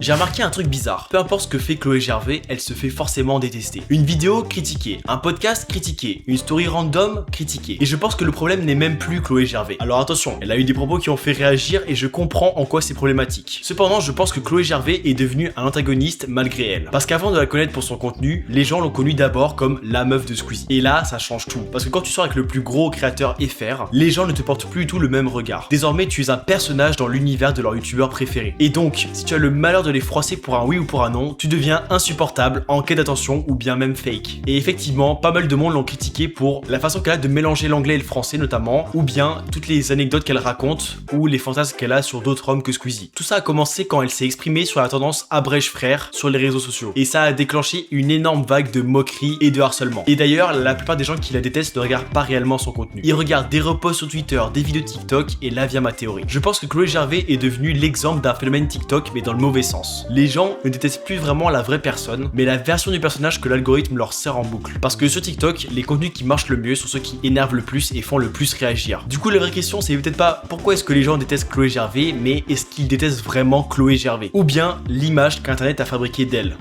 J'ai remarqué un truc bizarre. Peu importe ce que fait Chloé Gervais, elle se fait forcément détester. Une vidéo critiquée, un podcast critiqué, une story random critiquée. Et je pense que le problème n'est même plus Chloé Gervais. Alors attention, elle a eu des propos qui ont fait réagir et je comprends en quoi c'est problématique. Cependant, je pense que Chloé Gervais est devenue un antagoniste malgré elle. Parce qu'avant de la connaître pour son contenu, les gens l'ont connue d'abord comme la meuf de Squeezie. Et là, ça change tout. Parce que quand tu sors avec le plus gros créateur FR, les gens ne te portent plus du tout le même regard. Désormais, tu es un personnage dans l'univers de leur youtubeur préféré. Et donc, si tu as le malheur de les froisser pour un oui ou pour un non, tu deviens insupportable, en quête d'attention ou bien même fake. Et effectivement, pas mal de monde l'ont critiqué pour la façon qu'elle a de mélanger l'anglais et le français notamment, ou bien toutes les anecdotes qu'elle raconte, ou les fantasmes qu'elle a sur d'autres hommes que Squeezie. Tout ça a commencé quand elle s'est exprimée sur la tendance Abrège frère sur les réseaux sociaux. Et ça a déclenché une énorme vague de moqueries et de harcèlement. Et d'ailleurs, la plupart des gens qui la détestent ne regardent pas réellement son contenu. Ils regardent des reposts sur Twitter, des vidéos TikTok, et là vient ma théorie. Je pense que Chloé Gervais est devenue l'exemple d'un phénomène TikTok, mais dans le mauvais sens. Les gens ne détestent plus vraiment la vraie personne, mais la version du personnage que l'algorithme leur sert en boucle. Parce que sur TikTok, les contenus qui marchent le mieux sont ceux qui énervent le plus et font le plus réagir. Du coup, la vraie question, c'est peut-être pas pourquoi est-ce que les gens détestent Chloé Gervais, mais est-ce qu'ils détestent vraiment Chloé Gervais? Ou bien l'image qu'Internet a fabriquée d'elle.